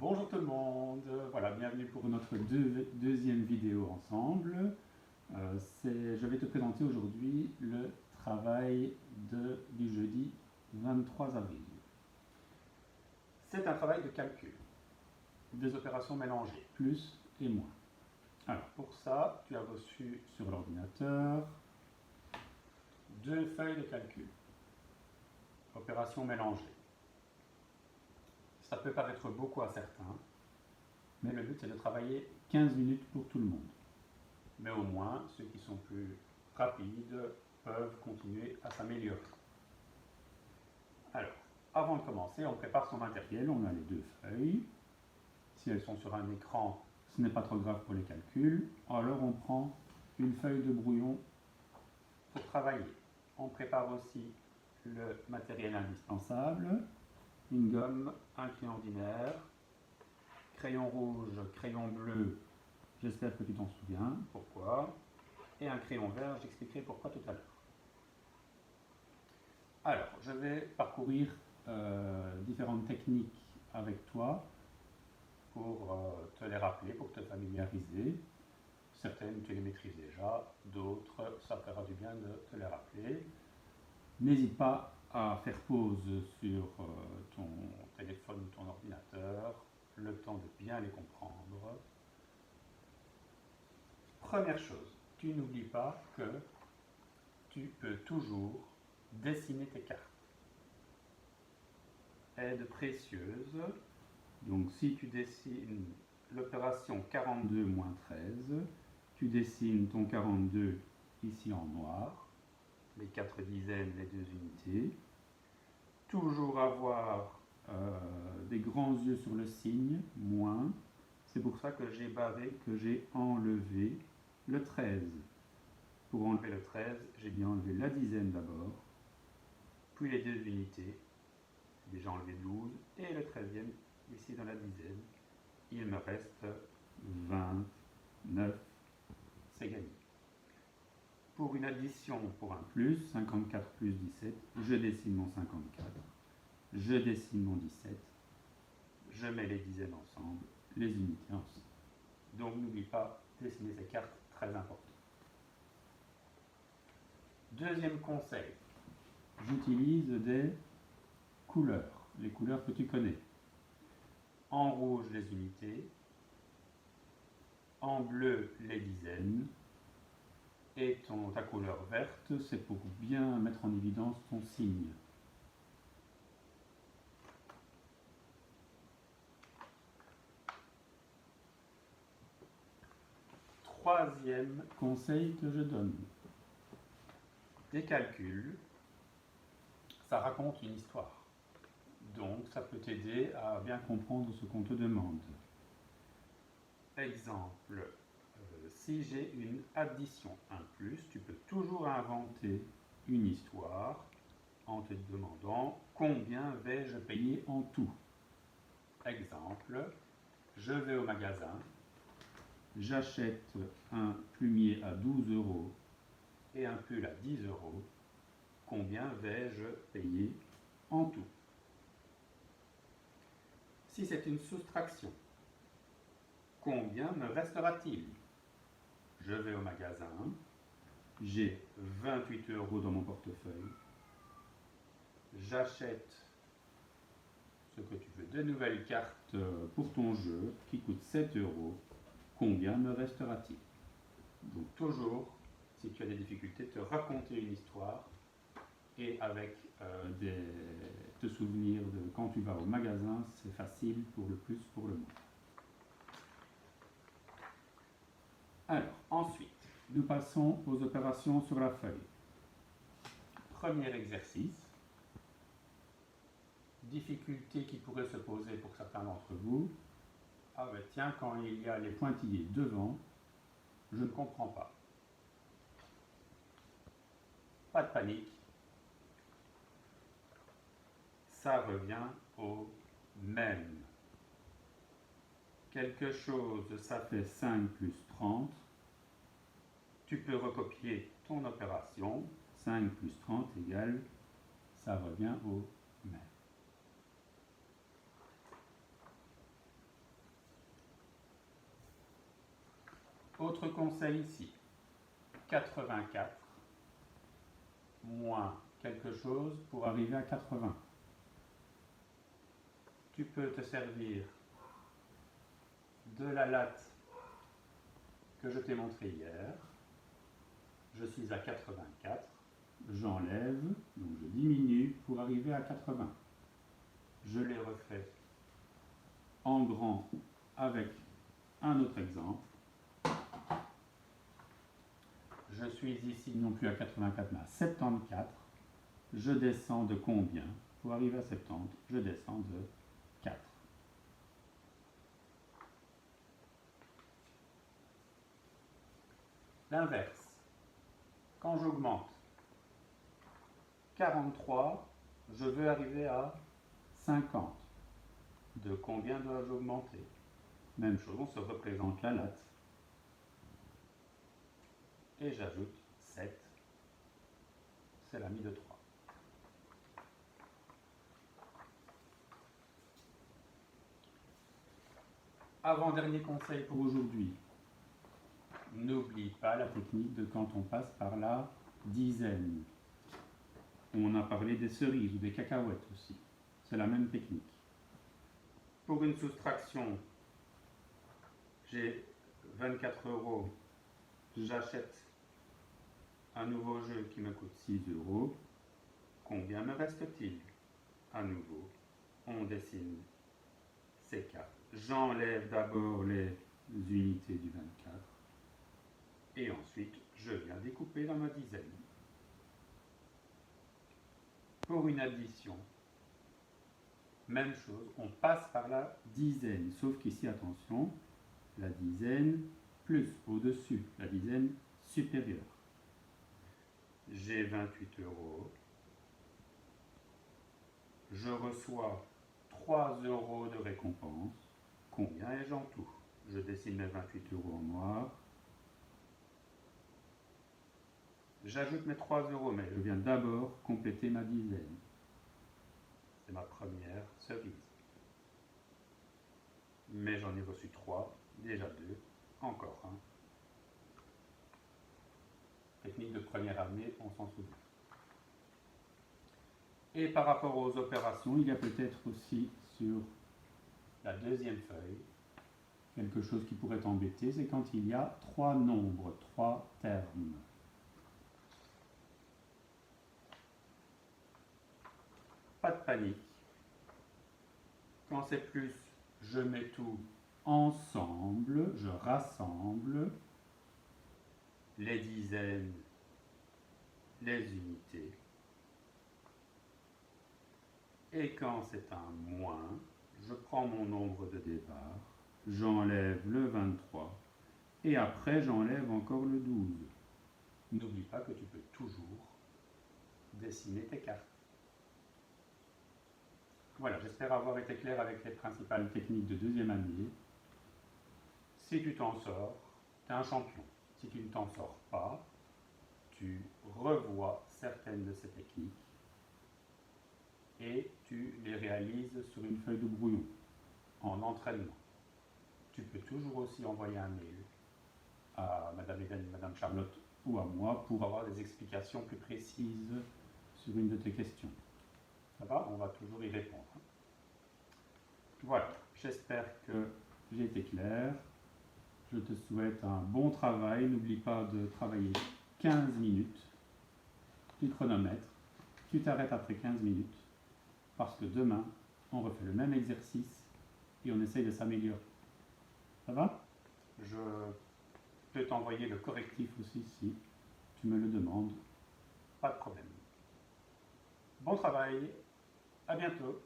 Bonjour tout le monde, voilà, bienvenue pour notre deuxième vidéo ensemble. Je vais te présenter aujourd'hui le travail du jeudi 23 avril. C'est un travail de calcul, des opérations mélangées, plus et moins. Alors pour ça, tu as reçu sur l'ordinateur deux feuilles de calcul, opérations mélangées. Ça peut paraître beaucoup à certains, mais le but c'est de travailler 15 minutes pour tout le monde. Mais au moins, ceux qui sont plus rapides peuvent continuer à s'améliorer. Alors, avant de commencer, on prépare son matériel, on a les deux feuilles. Si elles sont sur un écran, ce n'est pas trop grave pour les calculs. Alors on prend une feuille de brouillon pour travailler. On prépare aussi le matériel indispensable, une gomme, un crayon ordinaire, crayon rouge, crayon bleu, j'espère que tu t'en souviens, pourquoi, et un crayon vert, j'expliquerai pourquoi tout à l'heure. Alors, je vais parcourir différentes techniques avec toi pour te les rappeler, pour te familiariser. Certaines, tu les maîtrises déjà, d'autres, ça fera du bien de te les rappeler. N'hésite pas à faire pause sur ton téléphone ou ton ordinateur, le temps de bien les comprendre. Première chose, tu n'oublies pas que tu peux toujours dessiner tes cartes. Aide précieuse. Donc si tu dessines l'opération 42 moins 13, tu dessines ton 42 ici en noir, les 4 dizaines, les 2 unités. Toujours avoir des grands yeux sur le signe, moins. C'est pour ça que j'ai barré, que j'ai enlevé le 13. Pour enlever le 13, j'ai bien enlevé la dizaine d'abord, puis les 2 unités, j'ai déjà enlevé 12, et le 13e, ici dans la dizaine, il me reste 29, c'est gagné. Pour une addition, pour un plus, 54 plus 17, je dessine mon 54, je dessine mon 17, je mets les dizaines ensemble, les unités ensemble. Donc n'oublie pas, dessiner ces cartes, très important. Deuxième conseil, j'utilise des couleurs, les couleurs que tu connais. En rouge, les unités, en bleu, les dizaines, et ta couleur verte, c'est pour bien mettre en évidence ton signe. Troisième conseil que je donne. Des calculs, ça raconte une histoire. Donc, ça peut t'aider à bien comprendre ce qu'on te demande. Exemple, si j'ai une addition, un plus, tu peux toujours inventer une histoire en te demandant combien vais-je payer en tout. Exemple, je vais au magasin, j'achète un plumier à 12 € et un pull à 10 €. Combien vais-je payer en tout? Si c'est une soustraction, combien me restera-t-il? Je vais au magasin, j'ai 28 € dans mon portefeuille, j'achète ce que tu veux, de nouvelles cartes pour ton jeu qui coûtent 7 €. Combien me restera-t-il? Donc toujours, si tu as des difficultés, te raconter une histoire et avec te souvenir de quand tu vas au magasin, c'est facile pour le plus, pour le moins. Alors, ensuite, nous passons aux opérations sur la feuille. Premier exercice, difficulté qui pourrait se poser pour certains d'entre vous. Ah ben tiens, quand il y a les pointillés devant, je ne comprends pas. Pas de panique. Ça revient au même. Quelque chose, ça fait 5 plus 30. Tu peux recopier ton opération. 5 plus 30 égale, ça revient au même. Autre conseil ici, 84 moins quelque chose pour arriver à 80. Tu peux te servir de la latte que je t'ai montrée hier. Je suis à 84, j'enlève, donc je diminue pour arriver à 80. Je les refais en grand avec un autre exemple. Je suis ici non plus à 84 mais à 74. Je descends de combien? Pour arriver à 70, je descends de 4. L'inverse. Quand j'augmente 43, je veux arriver à 50. De combien dois-je augmenter? Même chose, on se représente la latte. Et j'ajoute 7. C'est la mie de 3. Avant-dernier conseil pour aujourd'hui. N'oublie pas la technique de quand on passe par la dizaine. On a parlé des cerises ou des cacahuètes aussi. C'est la même technique. Pour une soustraction, j'ai 24 €. J'achète un nouveau jeu qui me coûte 6 €. Combien me reste-t-il? À nouveau, on dessine ces cartes. J'enlève d'abord les unités du 24 et ensuite je viens découper dans ma dizaine. Pour une addition, même chose, on passe par la dizaine, sauf qu'ici, attention, la dizaine plus au-dessus, la dizaine supérieure. J'ai 28 €. Je reçois 3 € de récompense. Combien ai-je en tout? Je dessine mes 28 € en noir. J'ajoute mes 3 €, mais je viens d'abord compléter ma dizaine. C'est ma première cerise. Mais j'en ai reçu 3, déjà 2, encore 1. Technique de première année, on s'en souvient. Et par rapport aux opérations, il y a peut-être aussi sur la deuxième feuille quelque chose qui pourrait t'embêter, c'est quand il y a 3 nombres, 3 termes. Pas de panique. Quand c'est plus, je mets tout ensemble, je rassemble les dizaines, les unités. Et quand c'est un moins, je prends mon nombre de départ, j'enlève le 23 et après j'enlève encore le 12. N'oublie pas que tu peux toujours dessiner tes cartes. Voilà, j'espère avoir été clair avec les principales techniques de deuxième année. Si tu t'en sors, tu es un champion. Si tu ne t'en sors pas, tu revois certaines de ces techniques et tu les réalises sur une feuille de brouillon, en entraînement. Tu peux toujours aussi envoyer un mail à Madame Hélène, Madame Charlotte ou à moi pour avoir des explications plus précises sur une de tes questions. Ça va? On va toujours y répondre. Voilà, j'espère que j'ai été clair. Je te souhaite un bon travail. N'oublie pas de travailler 15 minutes. Tu chronomètres. Tu t'arrêtes après 15 minutes. Parce que demain, on refait le même exercice et on essaye de s'améliorer. Ça va? Je peux t'envoyer le correctif aussi si tu me le demandes. Pas de problème. Bon travail. À bientôt.